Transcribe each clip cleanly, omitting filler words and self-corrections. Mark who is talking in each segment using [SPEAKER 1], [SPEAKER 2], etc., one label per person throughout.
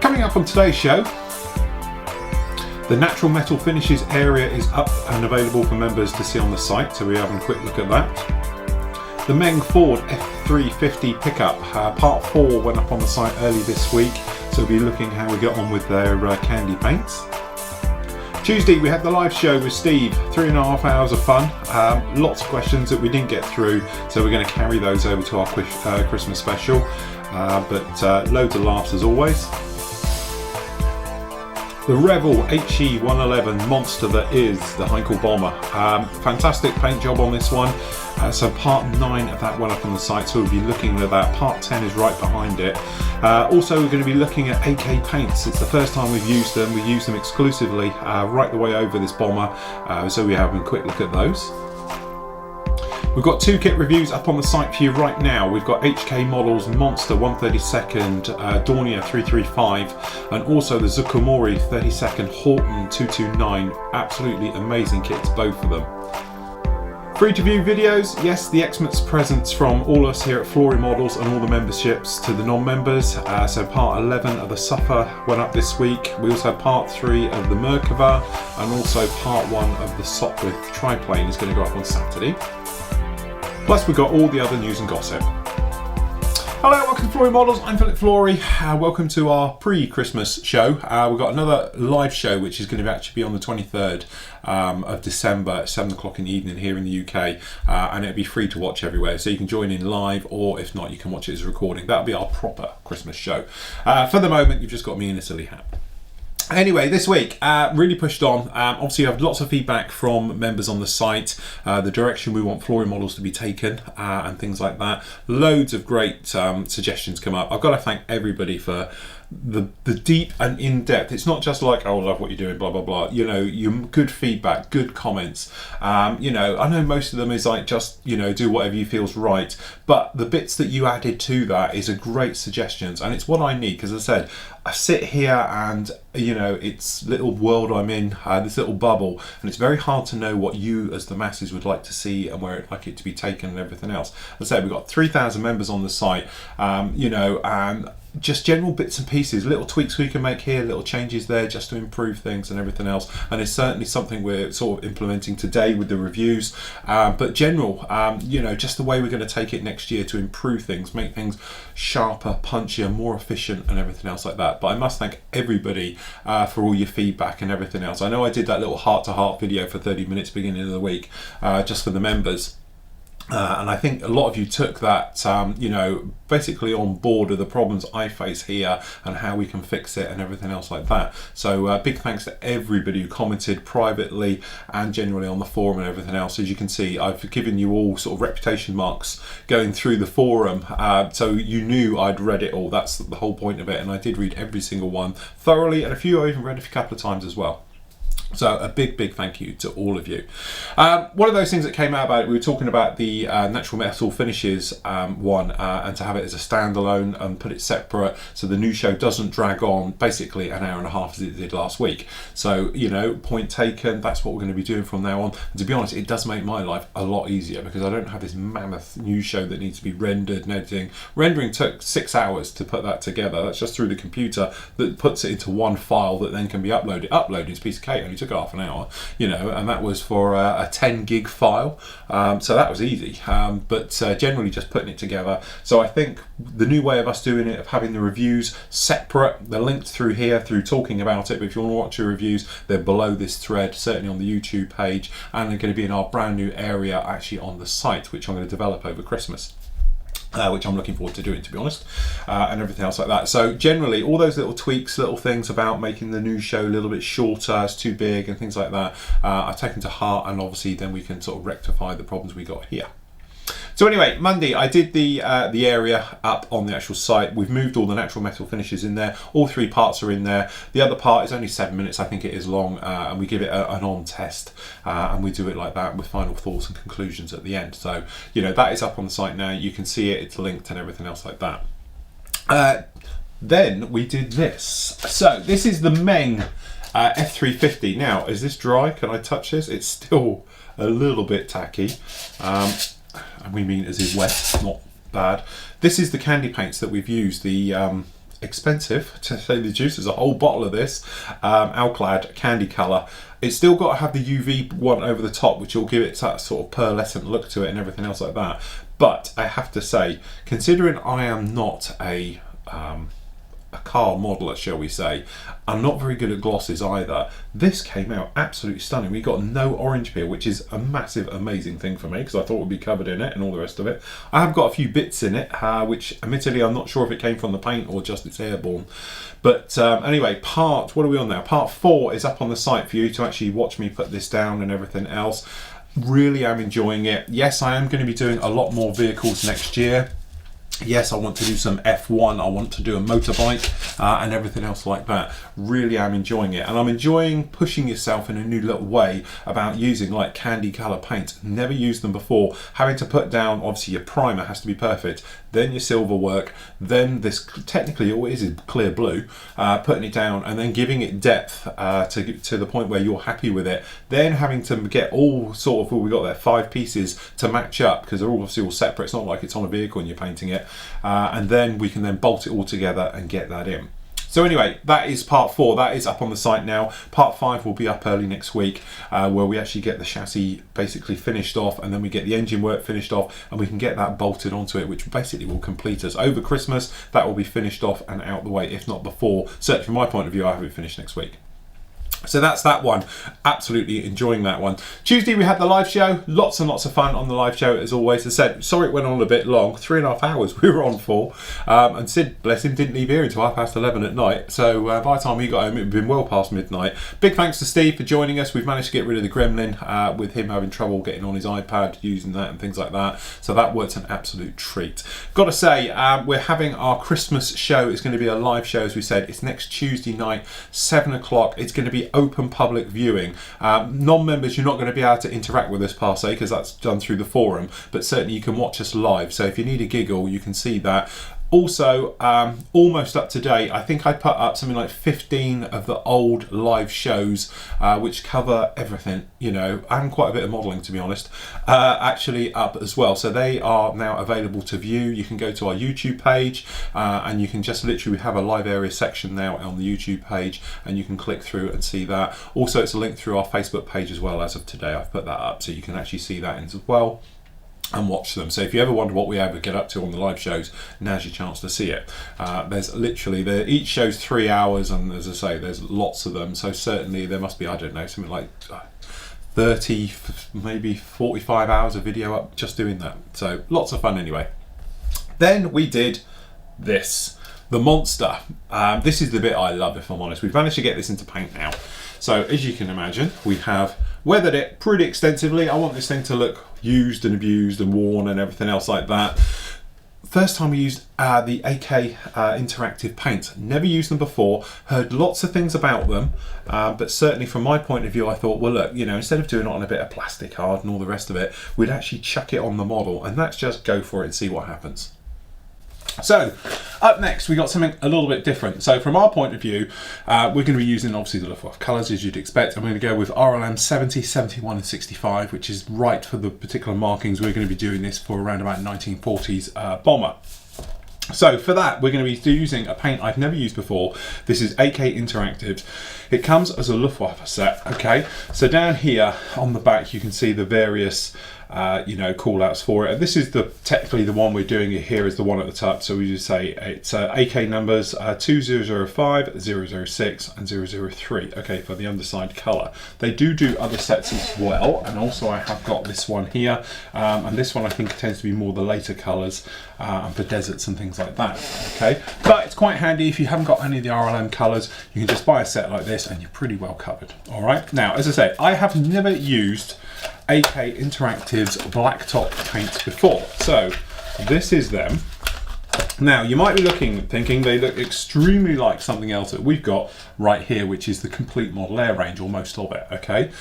[SPEAKER 1] Coming up on today's show, the natural metal finishes area is up and available for members to see on the site, so we're having a quick look at that. The Meng Ford F350 pickup, part 4 went up on the site early this week, so we'll be looking how we get on with their candy paints. Tuesday we had the live show with Steve, 3.5 hours of fun, lots of questions that we didn't get through, so we're going to carry those over to our Christmas special, but loads of laughs as always. The Revell HE 111 monster that is the Heinkel bomber. Fantastic paint job on this one. So part 9 of that went up on the site, so we'll be looking at that. Part 10 is right behind it. Also we're going to be looking at AK paints. It's the first time we've used them. We use them exclusively right the way over this bomber, so we're having a quick look at those. We've got 2 kit reviews up on the site for you right now. We've got HK Models Monster 132nd Dornier 335 and also the Zucchimori 32nd Horton 229. Absolutely amazing kits, both of them. Free to view videos, yes, the Xmas presents from all us here at Flory Models and all the memberships to the non-members. So part 11 of the Suffer went up this week. We also have part 3 of the Merkava and also part 1 of the Sopwith triplane is going to go up on Saturday. Plus we've got all the other news and gossip. Hello, welcome to Flory Models, I'm Philip Flory. Welcome to our pre-Christmas show. We've got another live show which is going to actually be on the 23rd of December at 7 o'clock in the evening here in the UK, and it'll be free to watch everywhere, so you can join in live, or if not you can watch it as a recording. That'll be our proper Christmas show. For the moment you've just got me in a silly hat. Anyway, this week really pushed on. Obviously, I have lots of feedback from members on the site, the direction we want Flory Models to be taken, and things like that. Loads of great suggestions come up. I've got to thank everybody for the deep and in-depth. It's not just like, oh, I love what you're doing, blah blah blah. You know, your good feedback, good comments. You know, I know most of them is like just, you know, do whatever you feel's right, but the bits that you added to that is a great suggestions, and it's what I need, because as I said, I sit here and, you know, it's little world I'm in, this little bubble, and it's very hard to know what you as the masses would like to see and where it'd like it to be taken and everything else. As I said, we've got 3,000 members on the site, you know, and just general bits and pieces, little tweaks we can make here, little changes there just to improve things and everything else, and it's certainly something we're sort of implementing today with the reviews, but general, you know, just the way we're going to take it next year to improve things, make things sharper, punchier, more efficient and everything else like that. But I must thank everybody for all your feedback and everything else. I know I did that little heart-to-heart video for 30 minutes beginning of the week just for the members. And I think a lot of you took that, you know, basically on board of the problems I face here and how we can fix it and everything else like that. So big thanks to everybody who commented privately and generally on the forum and everything else. As you can see, I've given you all sort of reputation marks going through the forum, so you knew I'd read it all. That's the whole point of it, and I did read every single one thoroughly, and a few I even read a couple of times as well. So a big thank you to all of you. One of those things that came out about it, we were talking about the natural metal finishes one, and to have it as a standalone and put it separate so the new show doesn't drag on basically an hour and a half as it did last week. So, you know, point taken, that's what we're going to be doing from now on. And to be honest, it does make my life a lot easier because I don't have this mammoth news show that needs to be rendered and editing. Rendering took 6 hours to put that together. That's just through the computer that puts it into one file that then can be uploaded. Uploading is a piece of cake, only took half an hour, you know, and that was for a 10 gig file, so that was easy, but generally just putting it together. So I think the new way of us doing it, of having the reviews separate, they're linked through here through talking about it, but if you want to watch the reviews, they're below this thread, certainly on the YouTube page, and they're going to be in our brand new area actually on the site, which I'm going to develop over Christmas. Which I'm looking forward to doing, to be honest, and everything else like that. So generally, all those little tweaks, little things about making the news show a little bit shorter, it's too big and things like that, I've taken to heart, and obviously then we can sort of rectify the problems we got here. So anyway, Monday I did the area up on the actual site. We've moved all the natural metal finishes in there. All 3 parts are in there. The other part is only 7 minutes, I think it is long, and we give it an on test, and we do it like that with final thoughts and conclusions at the end. So, you know, that is up on the site now. You can see it, it's linked and everything else like that. Then we did this. So this is the Meng F350. Now, is this dry? Can I touch this? It's still a little bit tacky. And we mean as is wet, not bad. This is the candy paints that we've used. The expensive, to say the juice, is a whole bottle of this Alclad candy colour. It's still got to have the UV one over the top, which will give it that sort of pearlescent look to it and everything else like that. But I have to say, considering I am not a car modeler, shall we say, I'm not very good at glosses either. This came out absolutely stunning. We got no orange peel, which is a massive, amazing thing for me, because I thought it would be covered in it and all the rest of it. I have got a few bits in it, which admittedly I'm not sure if it came from the paint or just it's airborne. But anyway, what are we on now? Part 4 is up on the site for you to actually watch me put this down and everything else. Really am enjoying it. Yes, I am going to be doing a lot more vehicles next year. Yes, I want to do some F1, I want to do a motorbike and everything else like that. Really am enjoying it, and I'm enjoying pushing yourself in a new little way about using like candy colour paints. Never used them before. Having to put down, obviously your primer has to be perfect, then your silver work, then this, technically all it is clear blue, putting it down and then giving it depth to the point where you're happy with it, then having to get all sort of, we got there 5 pieces to match up, because they're obviously all separate. It's not like it's on a vehicle and you're painting it. And then we can then bolt it all together and get that in. So anyway, that is part 4. That is up on the site now. Part 5 will be up early next week, where we actually get the chassis basically finished off, and then we get the engine work finished off, and we can get that bolted onto it, which basically will complete us. Over Christmas, that will be finished off and out the way, if not before. Certainly from my point of view, I have it finished next week. So that's that one. Absolutely enjoying that one. Tuesday we had the live show. Lots and lots of fun on the live show as always. As I said, sorry it went on a bit long. 3.5 hours we were on for. And Sid, bless him, didn't leave here until 11:30 at night. So by the time we got home, it had been well past midnight. Big thanks to Steve for joining us. We've managed to get rid of the gremlin with him having trouble getting on his iPad, using that and things like that. So that worked an absolute treat. Got to say, we're having our Christmas show. It's going to be a live show, as we said. It's next Tuesday night, 7 o'clock. It's going to be open public viewing. Non-members, you're not going to be able to interact with us per se, because that's done through the forum, but certainly you can watch us live. So if you need a giggle, you can see that. Also, almost up to date, I think I put up something like 15 of the old live shows, which cover everything, you know, and quite a bit of modelling, to be honest, actually up as well. So they are now available to view. You can go to our YouTube page, and you can just literally have a live area section now on the YouTube page, and you can click through and see that. Also, it's a link through our Facebook page as well. As of today, I've put that up, so you can actually see that as well and watch them. So if you ever wonder what we ever get up to on the live shows, now's your chance to see it. There's literally, each show's 3 hours, and as I say, there's lots of them. So certainly there must be, I don't know, something like 30, maybe 45 hours of video up just doing that. So lots of fun anyway. Then we did this, the monster. This is the bit I love, if I'm honest. We've managed to get this into paint now. So as you can imagine, we have weathered it pretty extensively. I want this thing to look used and abused and worn and everything else like that. First time we used the AK interactive paints. Never used them before, heard lots of things about them, but certainly from my point of view, I thought, well look, you know, instead of doing it on a bit of plastic hard and all the rest of it, we'd actually chuck it on the model, and let's just go for it and see what happens. So up next we got something a little bit different. So from our point of view, we're going to be using obviously the Luftwaffe colours as you'd expect. I'm going to go with RLM 70, 71 and 65, which is right for the particular markings. We're going to be doing this for around about 1940s bomber. So for that, we're going to be using a paint I've never used before. This is AK Interactive. It comes as a Luftwaffe set, okay? So down here on the back, you can see the various you know, call outs for it. This is technically the one we're doing here is the one at the top. So we just say it's AK numbers 2005, 006 and 003, okay, for the underside colour. They do other sets as well, and also I have got this one here, and this one I think tends to be more the later colours and for deserts and things like that, okay? But it's quite handy if you haven't got any of the RLM colours, you can just buy a set like this and you're pretty well covered. All right, now as I say, I have never used AK Interactive's blacktop paints before, so this is them. Now you might be thinking they look extremely like something else that we've got right here, which is the complete model air range, or most of it, okay?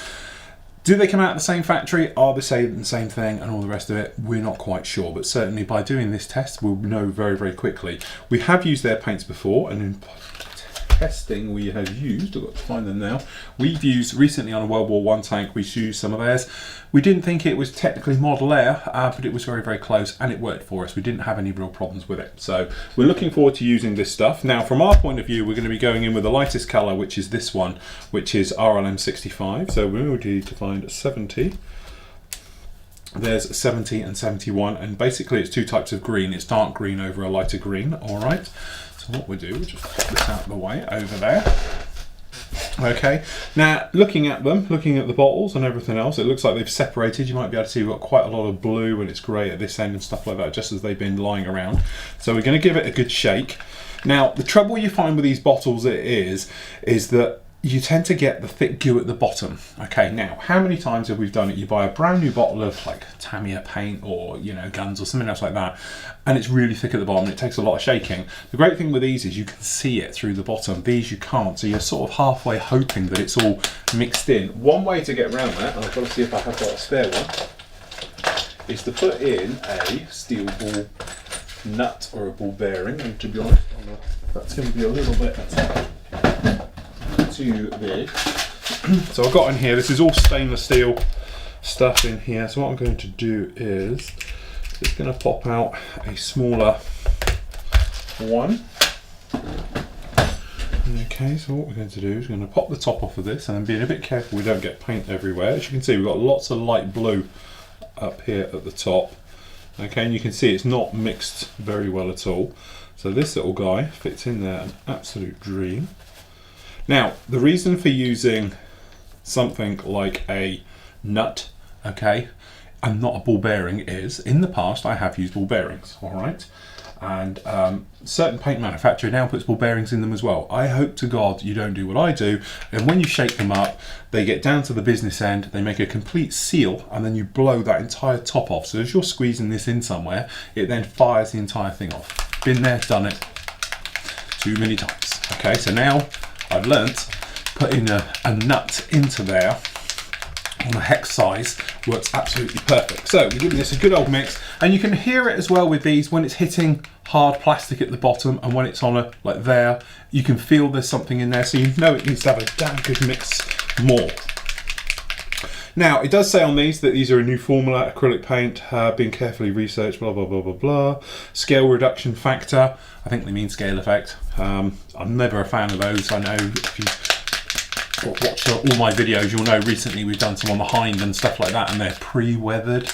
[SPEAKER 1] Do they come out of the same factory? Are they saying the same thing and all the rest of it? We're not quite sure, but certainly by doing this test, we'll know very, very quickly. We have used their paints before, and testing we have used, I've got to find them now. We've used recently on a World War I tank, we used some of theirs. We didn't think it was technically Model Air, but it was very, very close and it worked for us. We didn't have any real problems with it. So we're looking forward to using this stuff. Now, from our point of view, we're going to be going in with the lightest colour, which is this one, which is RLM 65. So we need to find 70. There's 70 and 71, and basically it's two types of green. It's dark green over a lighter green, all right? So what we'll do, we'll just pop this out of the way over there. Okay, now looking at them, looking at the bottles and everything else, it looks like they've separated. You might be able to see we've got quite a lot of blue and it's grey at this end and stuff like that, just as they've been lying around. So we're going to give it a good shake. Now, the trouble you find with these bottles is that you tend to get the thick goo at the bottom. Okay, now how many times have we done it? You buy a brand new bottle of like Tamiya paint or, you know, guns or something else like that, and it's really thick at the bottom and it takes a lot of shaking. The great thing with these is you can see it through the bottom. These you can't, so you're sort of halfway hoping that it's all mixed in. One way to get around that, and I've got to see if I have got a spare one, is to put in a steel ball nut or a ball bearing, and to be honest, that's going to be a little bit too big. So I've got in here, this is all stainless steel stuff in here, so what I'm going to do is just going to pop out a smaller one. Okay, so what we're going to do is we're going to pop the top off of this and then being a bit careful we don't get paint everywhere. As you can see, we've got lots of light blue up here at the top. Okay, and you can see it's not mixed very well at all. So this little guy fits in there an absolute dream. Now, the reason for using something like a nut, okay, and not a ball bearing is, in the past I have used ball bearings, all right? And certain paint manufacturer now puts ball bearings in them as well. I hope to God you don't do what I do, and when you shake them up, they get down to the business end, they make a complete seal, and then you blow that entire top off. So as you're squeezing this in somewhere, it then fires the entire thing off. Been there, done it, too many times. Okay, so now I've learnt putting a nut into there on a hex size works absolutely perfect. So we're giving this a good old mix, and you can hear it as well with these when it's hitting hard plastic at the bottom, and when it's on a like there, you can feel there's something in there, so you know it needs to have a damn good mix more. Now, it does say on these that these are a new formula, acrylic paint, being carefully researched, blah, blah, blah, blah, blah. Scale reduction factor, I think they mean scale effect. I'm never a fan of those. I know if you've watched all my videos, you'll know recently we've done some on the Hind and stuff like that, and they're pre-weathered.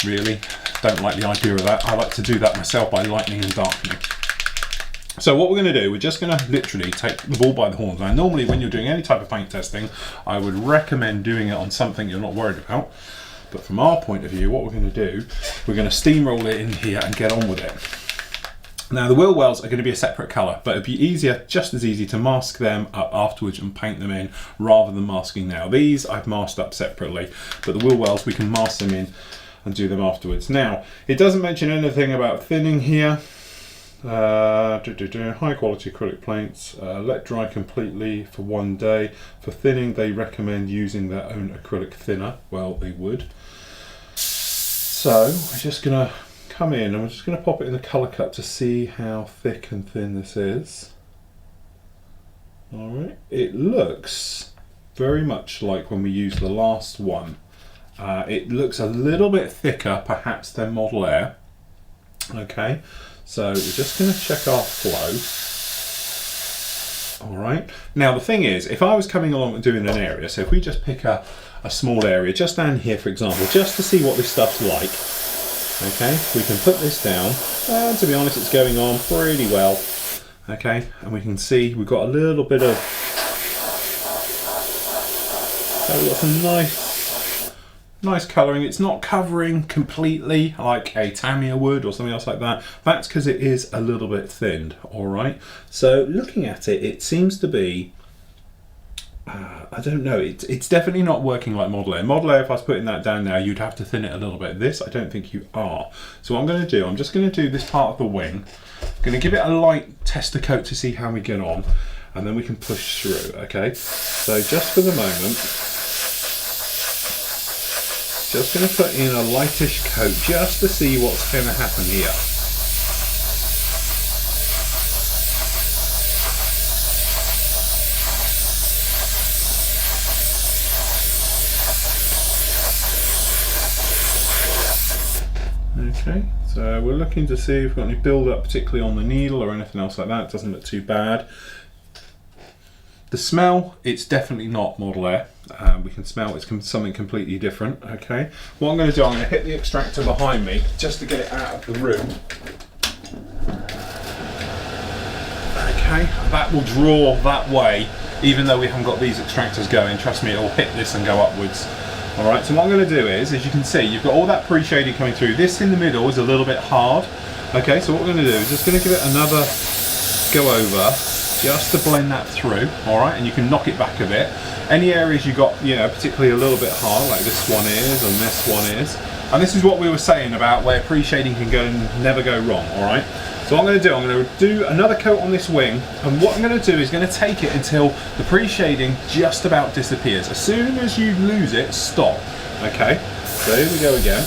[SPEAKER 1] Really, don't like the idea of that. I like to do that myself by lightening and darkening. So what we're going to do, we're just going to literally take the bull by the horns. Now, normally when you're doing any type of paint testing, I would recommend doing it on something you're not worried about. But from our point of view, what we're going to do, we're going to steamroll it in here and get on with it. Now, the wheel wells are going to be a separate colour, but it'd be easier, just as easy, to mask them up afterwards and paint them in rather than masking now. These I've masked up separately, but the wheel wells, we can mask them in and do them afterwards. Now, it doesn't mention anything about thinning here. High quality acrylic paints, let dry completely for 1 day. For thinning, they recommend using their own acrylic thinner. Well, they would. So we're just going to come in and we're just going to pop it in the colour cut to see how thick and thin this is. Alright, it looks very much like when we used the last one. It looks a little bit thicker perhaps than Model Air. Okay, so we're just going to check our flow. Alright, now the thing is, if I was coming along and doing an area, so if we just pick a small area, just down here for example, just to see what this stuff's like, okay, we can put this down, and to be honest it's going on pretty well, okay, and we can see we've got a little bit of, we've got some nice colouring. It's not covering completely like a Tamiya would or something else like that. That's because it is a little bit thinned, alright? So looking at it, it seems to be, I don't know, it's definitely not working like Model Air. Model Air, if I was putting that down now, you'd have to thin it a little bit. This, I don't think you are. So what I'm going to do, I'm just going to do this part of the wing. I'm going to give it a light tester coat to see how we get on, and then we can push through, okay? So just for the moment, just going to put in a lightish coat just to see what's going to happen here. Okay, so we're looking to see if we've got any build up, particularly on the needle or anything else like that. It doesn't look too bad. The smell, it's definitely not Model Air. We can smell it's something completely different. Okay, what I'm going to do, I'm going to hit the extractor behind me just to get it out of the room. Okay, that will draw that way, even though we haven't got these extractors going. Trust me, it will hit this and go upwards. Alright, so what I'm going to do is, as you can see, you've got all that pre-shading coming through. This in the middle is a little bit hard. Okay, so what we're going to do is just going to give it another go over, just to blend that through. Alright, and you can knock it back a bit. Any areas you got, you know, particularly a little bit hard, like this one is, and this one is. And this is what we were saying about where pre-shading can go and never go wrong, alright? So what I'm going to do, I'm going to do another coat on this wing, and what I'm going to do is going to take it until the pre-shading just about disappears. As soon as you lose it, stop. Okay, so here we go again.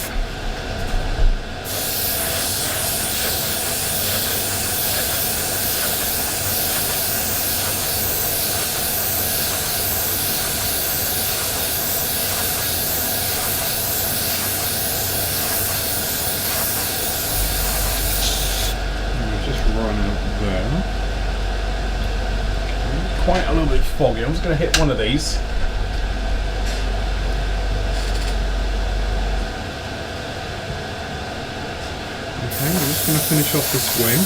[SPEAKER 1] Quite a little bit foggy. I'm just going to hit one of these. Okay, I'm just going to finish off this wing.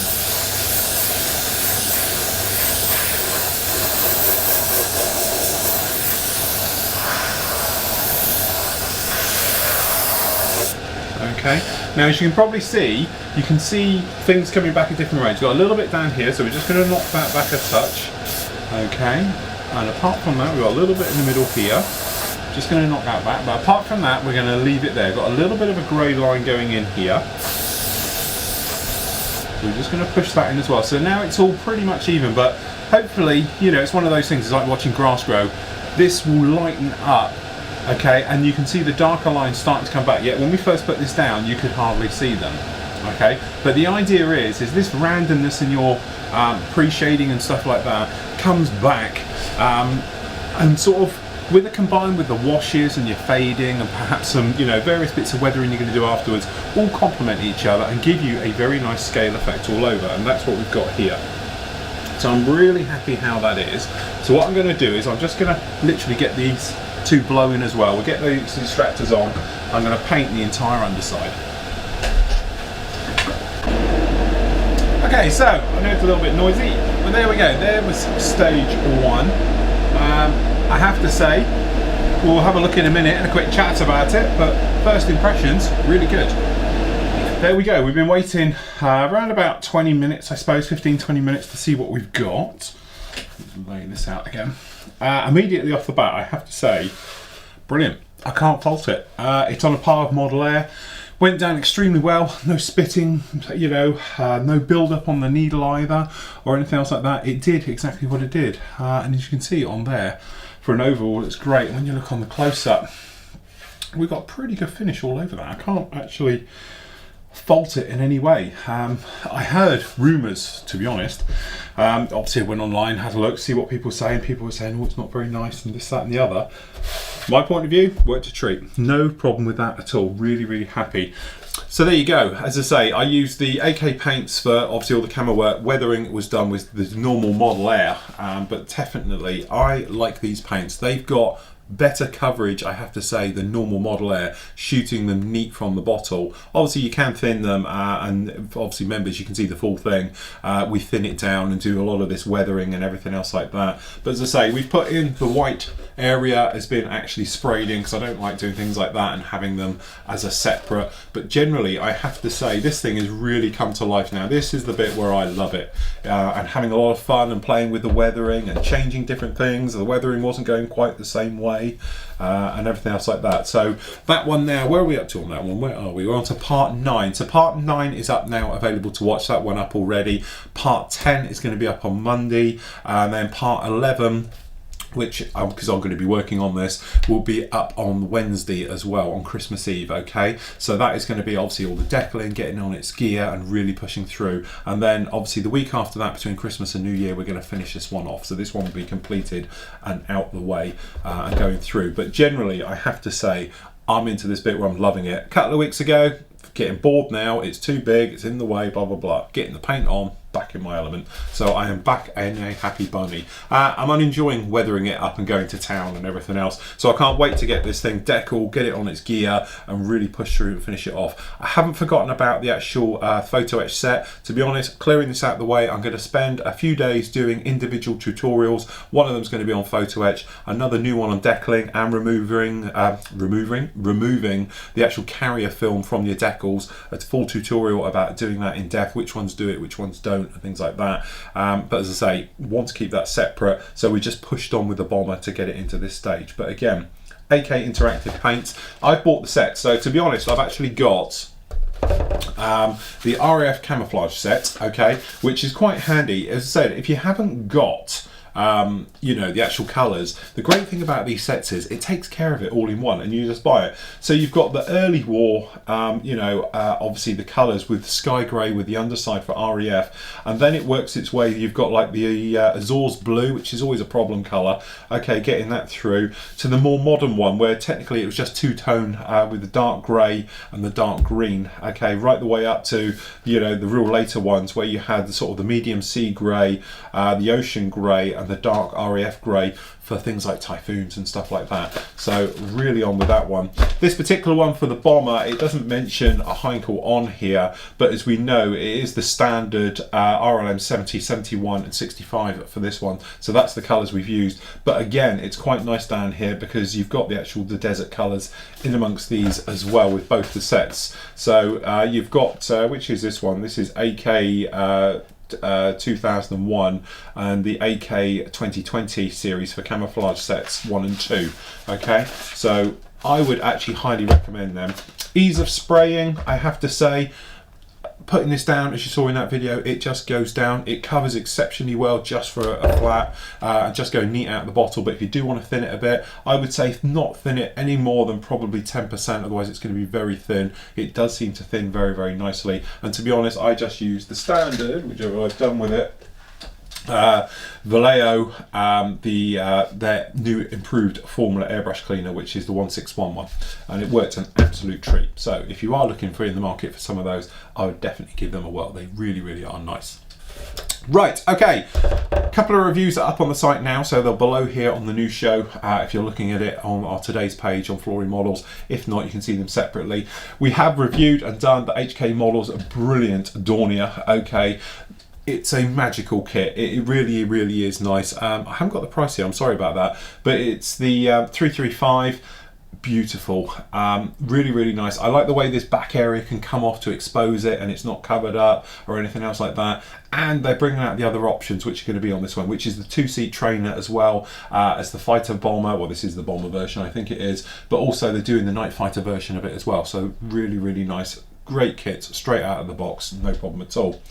[SPEAKER 1] Okay, now as you can probably see, you can see things coming back at different rates. We've got a little bit down here, so we're just going to knock that back a touch. Okay, and apart from that, we've got a little bit in the middle here. Just going to knock that back, but apart from that, we're going to leave it there. We've got a little bit of a grey line going in here. So we're just going to push that in as well. So now it's all pretty much even, but hopefully, you know, it's one of those things, it's like watching grass grow. This will lighten up, okay, and you can see the darker lines starting to come back. Yet when we first put this down, you could hardly see them. Okay, but the idea is this randomness in your pre-shading and stuff like that comes back, and sort of with it combined with the washes and your fading and perhaps some, you know, various bits of weathering you're going to do afterwards, all complement each other and give you a very nice scale effect all over, and that's what we've got here. So I'm really happy how that is. So what I'm going to do is I'm just going to literally get these two blowing as well. We'll get these extractors on. I'm going to paint the entire underside. Okay, so I know it's a little bit noisy, but there we go. There was stage one. I have to say, we'll have a look in a minute and a quick chat about it, but first impressions, really good. There we go. We've been waiting around about 20 minutes, I suppose, 15-20 minutes to see what we've got. Lay this out again. Immediately off the bat, I have to say, brilliant. I can't fault it. It's on a par with Model Air. Went down extremely well, no spitting, you know, no build up on the needle either or anything else like that. It did exactly what it did, and as you can see on there, for an overall it's great. When you look on the close-up, we've got a pretty good finish all over that. I can't actually fault it in any way. I heard rumours, to be honest. Obviously I went online, had a look, see what people were saying. People were saying, oh, it's not very nice and this, that and the other. My point of view, worked a treat. No problem with that at all. Really, really happy. So there you go. As I say, I used the AK paints for obviously all the camera work. Weathering was done with the normal Model Air, but definitely I like these paints. They've got better coverage, I have to say, than normal Model Air, shooting them neat from the bottle. Obviously you can thin them, and obviously members, you can see the full thing. We thin it down and do a lot of this weathering and everything else like that. But as I say, we've put in the white area has been actually sprayed in, because I don't like doing things like that and having them as a separate. But generally I have to say this thing has really come to life now. This is the bit where I love it, and having a lot of fun and playing with the weathering and changing different things. The weathering wasn't going quite the same way, and everything else like that. So that one now, where are we up to on that one? Where are we? We're on to part 9. So part 9 is up now, available to watch. That one up already. Part 10 is going to be up on Monday, and then part 11, which, because I'm going to be working on this, will be up on Wednesday as well, on Christmas Eve, okay? So that is going to be obviously all the decaling, getting on its gear and really pushing through. And then obviously the week after that, between Christmas and New Year, we're going to finish this one off. So this one will be completed and out the way, and going through. But generally, I have to say, I'm into this bit where I'm loving it. A couple of weeks ago, getting bored now, it's too big, it's in the way, blah blah blah. Getting the paint on, back in my element. So I am back in a happy bunny. I'm enjoying weathering it up and going to town and everything else. So I can't wait to get this thing deckled, get it on its gear and really push through and finish it off. I haven't forgotten about the actual photo etch set. To be honest, clearing this out of the way, I'm going to spend a few days doing individual tutorials. One of them is going to be on photo etch, another new one on deckling and removing the actual carrier film from your decals. A full tutorial about doing that in depth, which ones do it, which ones don't, and things like that. But as I say, want to keep that separate, so we just pushed on with the bomber to get it into this stage. But again, AK Interactive Paints, I've bought the set. So to be honest, I've actually got the RAF camouflage set, okay, which is quite handy. As I said, if you haven't got you know, the actual colours, the great thing about these sets is it takes care of it all in one and you just buy it. So you've got the early war, you know, obviously the colours with sky grey with the underside for RAF, and then it works its way, you've got like the Azores blue, which is always a problem colour, okay, getting that through, to the more modern one where technically it was just two-tone with the dark grey and the dark green, okay, right the way up to, you know, the real later ones where you had the sort of the medium sea grey, the ocean grey and the dark RAF grey for things like typhoons and stuff like that. So really on with that one. This particular one for the bomber, it doesn't mention a Heinkel on here, but as we know, it is the standard RLM 70, 71 and 65 for this one. So that's the colours we've used. But again, it's quite nice down here because you've got the desert colours in amongst these as well with both the sets. So you've got, which is this one? This is AK 2001 and the AK 2020 series for camouflage sets 1 and 2. Okay, so I would actually highly recommend them. Ease of spraying, I have to say, putting this down, as you saw in that video, it just goes down. It covers exceptionally well just for a flat, just go neat out of the bottle. But if you do want to thin it a bit, I would say not thin it any more than probably 10%, otherwise it's going to be very thin. It does seem to thin very, very nicely. And to be honest, I just use the standard, whichever I've done with it, Vallejo, their new improved formula airbrush cleaner, which is the 1611, and it works an absolute treat. So if you are looking for in the market for some of those, I would definitely give them a whirl. They really, really are nice. Right, okay, a couple of reviews are up on the site now, so they're below here on the new show if you're looking at it on our today's page on Flory models. If not, you can see them separately. We have reviewed and done the HK models, a brilliant Dornier, okay. It's a magical kit. It really, really is nice. I haven't got the price here, I'm sorry about that, but it's the 335. Beautiful, really, really nice. I like the way this back area can come off to expose it and it's not covered up or anything else like that. And they're bringing out the other options which are going to be on this one, which is the 2-seat trainer as well as the fighter bomber. Well, this is the bomber version, I think it is, but also they're doing the night fighter version of it as well. So really, really nice. Great kits straight out of the box, no problem at all.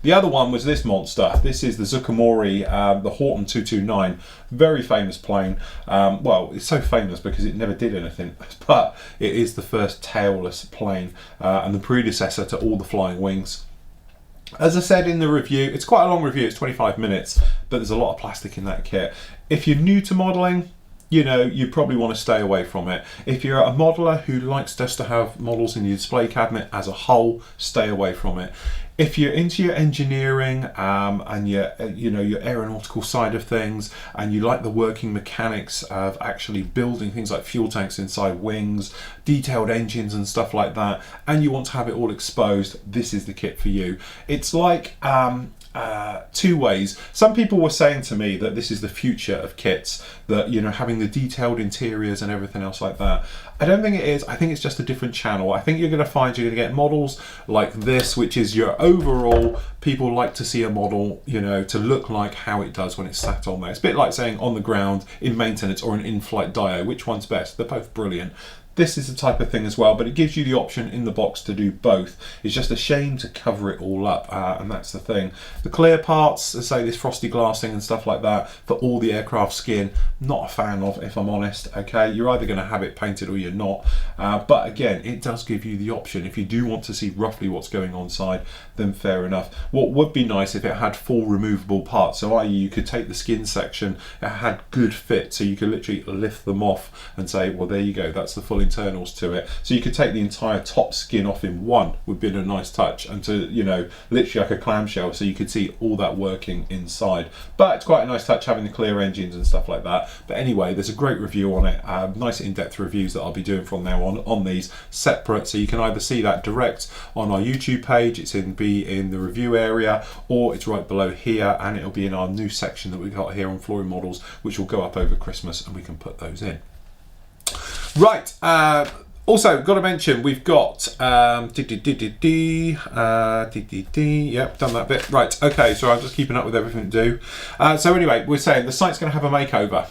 [SPEAKER 1] The other one was this monster. This is the Zucamori, the Horton 229, very famous plane. Well, it's so famous because it never did anything, but it is the first tailless plane and the predecessor to all the flying wings. As I said in the review, it's quite a long review, it's 25 minutes, but there's a lot of plastic in that kit. If you're new to modelling, you know, you probably want to stay away from it. If you're a modeler who likes just to have models in your display cabinet as a whole, stay away from it. If you're into your engineering and your aeronautical side of things, and you like the working mechanics of actually building things like fuel tanks inside wings, detailed engines and stuff like that, and you want to have it all exposed, this is the kit for you. It's like two ways. Some people were saying to me that this is the future of kits, that, you know, having the detailed interiors and everything else like that. I don't think it is. I think it's just a different channel. I think you're going to find you're going to get models like this, which is your overall, people like to see a model, you know, to look like how it does when it's sat on there. It's a bit like saying on the ground, in maintenance, or an in-flight dyno. Which one's best? They're both brilliant. This is the type of thing as well, but it gives you the option in the box to do both. It's just a shame to cover it all up, and that's the thing. The clear parts, let's say this frosty glassing and stuff like that, for all the aircraft skin, not a fan of, if I'm honest, okay? You're either going to have it painted or you're not, but again, it does give you the option. If you do want to see roughly what's going on inside, then fair enough. What would be nice if it had full removable parts, so i.e. you could take the skin section, it had good fit, so you could literally lift them off and say, well, there you go, that's the fully internals to it. So you could take the entire top skin off in one, would be a nice touch, and to, you know, literally like a clamshell, so you could see all that working inside. But it's quite a nice touch having the clear engines and stuff like that. But anyway, there's a great review on it, nice in-depth reviews that I'll be doing from now on these separate, so you can either see that direct on our YouTube page, it's in the review area, or it's right below here, and it'll be in our new section that we've got here on Flory models, which will go up over Christmas, and we can put those in. Right, also got to mention we've got yep, done that bit. Right, okay, so I'm just keeping up with everything to do. So anyway, we're saying the site's going to have a makeover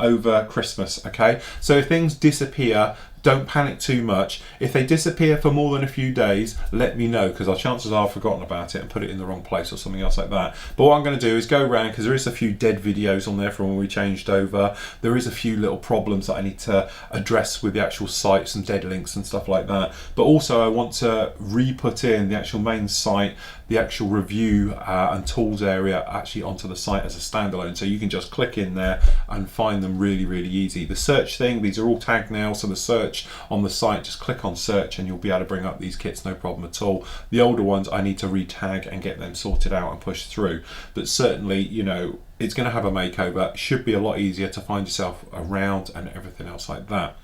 [SPEAKER 1] over Christmas, okay? So if things disappear, don't panic too much. If they disappear for more than a few days, let me know, because our chances are I've forgotten about it and put it in the wrong place or something else like that. But what I'm going to do is go around, because there is a few dead videos on there from when we changed over. There is a few little problems that I need to address with the actual site, some dead links and stuff like that. But also I want to re-put in the actual main site, the actual review and tools area actually onto the site as a standalone, so you can just click in there and find them really, really easy. The search thing, these are all tagged now, so the search on the site, just click on search and you'll be able to bring up these kits, no problem at all. The older ones I need to re-tag and get them sorted out and pushed through, but certainly, you know, it's going to have a makeover. It should be a lot easier to find yourself around and everything else like that.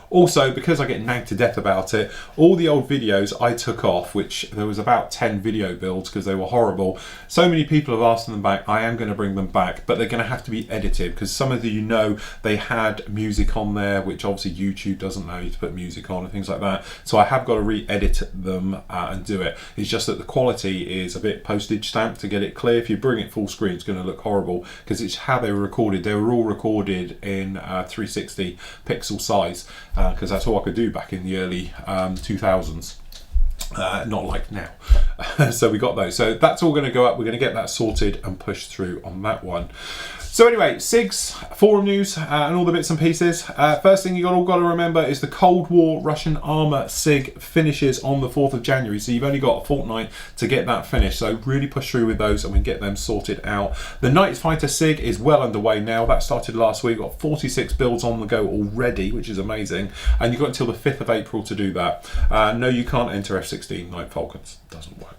[SPEAKER 1] Also, because I get nagged to death about it, all the old videos I took off, which there was about 10 video builds because they were horrible. So many people have asked them back. I am going to bring them back, but they're going to have to be edited, because some of you know they had music on there, which obviously YouTube doesn't allow you to put music on and things like that. So I have got to re-edit them and do it. It's just that the quality is a bit postage stamped to get it clear. If you bring it full screen, it's going to look horrible, because it's how they were recorded. They were all recorded in 360 pixel size. Because that's all I could do back in the early 2000s. Not like now. So we got those. So that's all going to go up. We're going to get that sorted and pushed through on that one. So anyway, SIGs, forum news and all the bits and pieces. First thing you all got to remember is the Cold War Russian armour SIG finishes on the 4th of January. So you've only got a fortnight to get that finished. So really push through with those and we get them sorted out. The Night Fighter SIG is well underway now. That started last week. We've got 46 builds on the go already, which is amazing. And you've got until the 5th of April to do that. No, you can't enter F-16 Night Falcons. Doesn't work.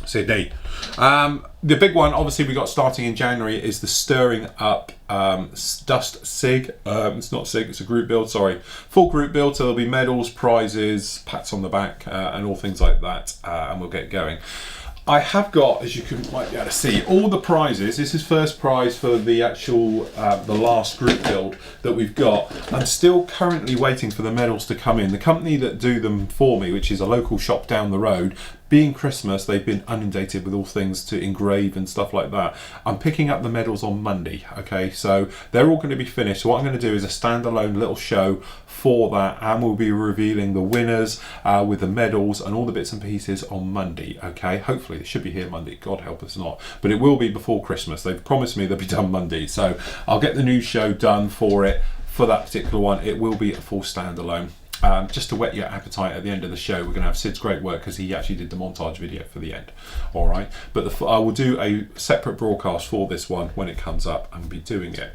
[SPEAKER 1] Sydney. The big one, obviously, we got starting in January is the Stirring Up Dust SIG. It's not SIG, it's a group build, sorry. Full group build, so there'll be medals, prizes, pats on the back, and all things like that, and we'll get going. I have got, as you might be able to see, all the prizes. This is first prize for the actual, the last group build that we've got. I'm still currently waiting for the medals to come in. The company that do them for me, which is a local shop down the road, being Christmas, they've been inundated with all things to engrave and stuff like that. I'm picking up the medals on Monday, okay? So they're all going to be finished. So what I'm going to do is a standalone little show for that, and we'll be revealing the winners with the medals and all the bits and pieces on Monday, okay? Hopefully it should be here Monday, God help us not. But it will be before Christmas. They've promised me they'll be done Monday. So I'll get the news show done for it. For that particular one, it will be a full standalone. Just to whet your appetite at the end of the show, we're going to have Sid's great work, because he actually did the montage video for the end. All right, but I will do a separate broadcast for this one when it comes up and be doing it.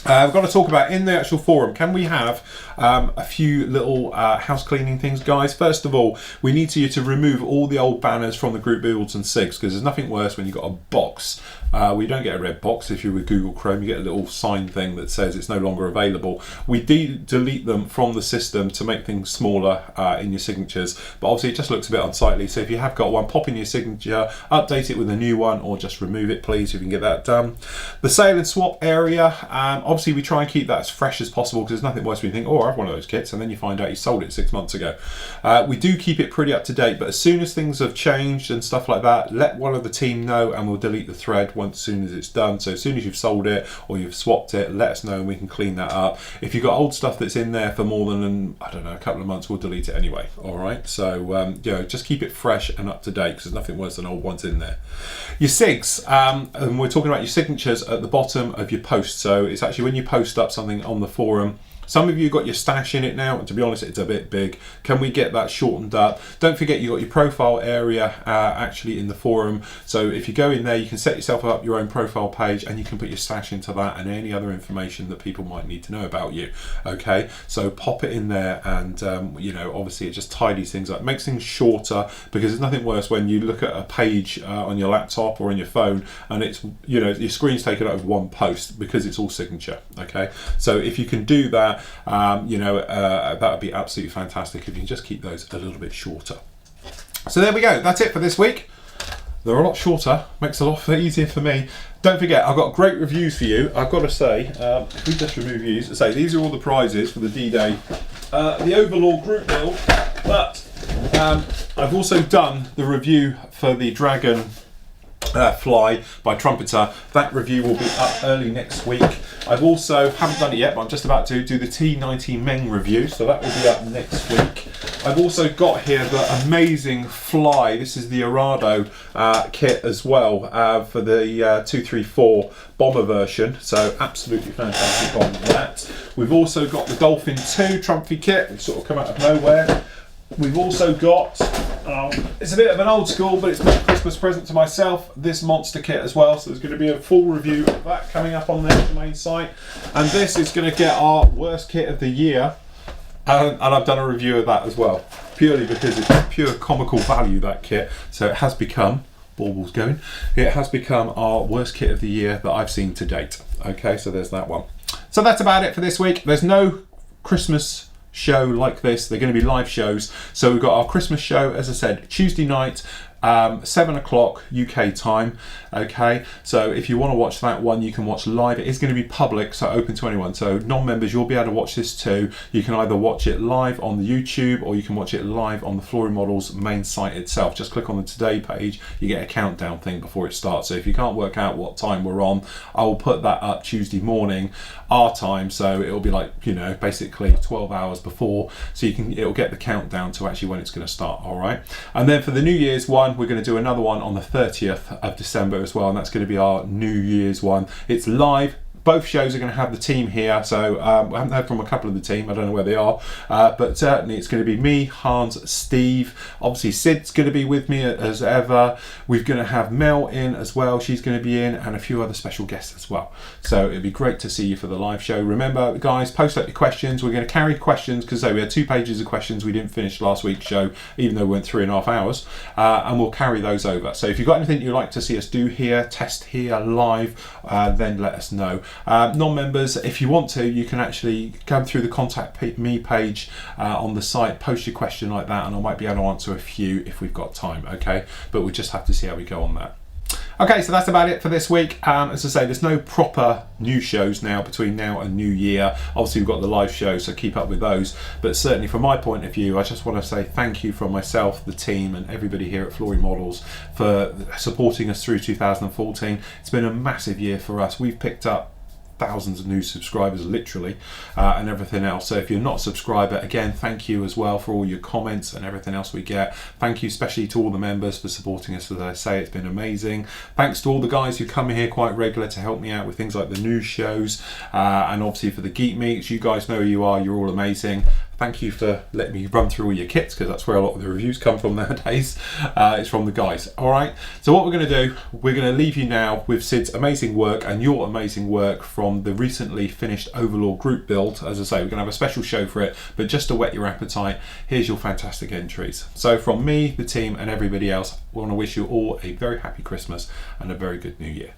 [SPEAKER 1] I've got to talk about in the actual forum, can we have a few little house cleaning things, guys? First of all, we need you to remove all the old banners from the group builds and SIGs, because there's nothing worse when you've got a box. We don't get a red box. If you're with Google Chrome, you get a little sign thing that says it's no longer available. We delete them from the system to make things smaller in your signatures, but obviously it just looks a bit unsightly. So if you have got one, pop in your signature, update it with a new one, or just remove it, please, if you can get that done. The sale and swap area, obviously we try and keep that as fresh as possible, because there's nothing worse when you think, oh, I have one of those kits, and then you find out you sold it 6 months ago. We do keep it pretty up to date, but as soon as things have changed and stuff like that, let one of the team know and we'll delete the thread as soon as it's done. So as soon as you've sold it or you've swapped it, let us know and we can clean that up. If you've got old stuff that's in there for more than, I don't know, a couple of months, we'll delete it anyway. All right, so you know, just keep it fresh and up to date, because there's nothing worse than old ones in there. Your SIGs, and we're talking about your signatures at the bottom of your post. So it's actually when you post up something on the forum Some of you got your stash in it now, and to be honest, it's a bit big. Can we get that shortened up? Don't forget you got your profile area actually in the forum. So if you go in there, you can set yourself up your own profile page, and you can put your stash into that and any other information that people might need to know about you. Okay, so pop it in there, and you know, obviously it just tidies things up, makes things shorter, because there's nothing worse when you look at a page on your laptop or on your phone, and it's, you know, your screen's taken out of one post because it's all signature. Okay, so if you can do that, you know, that would be absolutely fantastic if you can just keep those a little bit shorter. So there we go, that's it for this week. They're a lot shorter, makes it a lot easier for me. Don't forget, I've got great reviews for you. I've got to say, if we just remove these, say these are all the prizes for the D-Day, the Overlord Group build, but I've also done the review for the Dragon Fly by Trumpeter. That review will be up early next week. I've also, haven't done it yet, but I'm just about to do the T90 Meng review, so that will be up next week. I've also got here the amazing Fly. This is the Arado kit as well for the 234 bomber version, so absolutely fantastic on that. We've also got the Dolphin 2 Trumpy kit, which sort of come out of nowhere. We've also got, it's a bit of an old school, but it's my Christmas present to myself, this monster kit as well. So there's going to be a full review of that coming up on the main site. And this is going to get our worst kit of the year. And I've done a review of that as well, purely because it's pure comical value, that kit. So it has become, baubles going, it has become our worst kit of the year that I've seen to date. Okay, so there's that one. So that's about it for this week. There's no Christmas show like this. They're going to be live shows. So we've got our Christmas show, as I said, Tuesday night, 7 o'clock UK time. Okay, so if you want to watch that one, you can watch live. It is going to be public, so open to anyone. So non-members, you'll be able to watch this too. You can either watch it live on the YouTube, or you can watch it live on the Flory Models main site itself. Just click on the Today page, you get a countdown thing before it starts. So if you can't work out what time we're on, I'll put that up Tuesday morning, our time. So it'll be like, you know, basically 12 hours before. So it'll get the countdown to actually when it's going to start. All right. And then for the New Year's one, we're going to do another one on the 30th of December as well, and that's going to be our New Year's one. It's live. Both shows are going to have the team here, so I haven't heard from a couple of the team. I don't know where they are, but certainly it's going to be me, Hans, Steve. Obviously Sid's going to be with me as ever. We're going to have Mel in as well. She's going to be in, and a few other special guests as well. So it'd be great to see you for the live show. Remember, guys, post up your questions. We're going to carry questions, because we had 2 pages of questions we didn't finish last week's show, even though we went 3.5 hours, and we'll carry those over. So if you've got anything you'd like to see us do here, test here live, then let us know. Non-members, if you want to, you can actually come through the contact me page on the site, post your question like that, and I might be able to answer a few if we've got time. Okay, but we just have to see how we go on that. Okay, so that's about it for this week. As I say, there's no proper new shows now between now and New Year. Obviously, we've got the live shows, so keep up with those. But certainly from my point of view, I just want to say thank you from myself, the team, and everybody here at Flory Models for supporting us through 2014. It's been a massive year for us. We've picked up thousands of new subscribers, literally, and everything else. So if you're not a subscriber, again, thank you as well for all your comments and everything else we get. Thank you especially to all the members for supporting us. As I say, it's been amazing. Thanks to all the guys who come here quite regular to help me out with things like the news shows, and obviously for the geek meets. You guys know who you are. You're all amazing. Thank you for letting me run through all your kits, because that's where a lot of the reviews come from nowadays. It's from the guys. All right, so what we're going to do, we're going to leave you now with Sid's amazing work and your amazing work from the recently finished Overlord Group build. As I say, we're going to have a special show for it, but just to whet your appetite, here's your fantastic entries. So from me, the team, and everybody else, we want to wish you all a very happy Christmas and a very good New Year.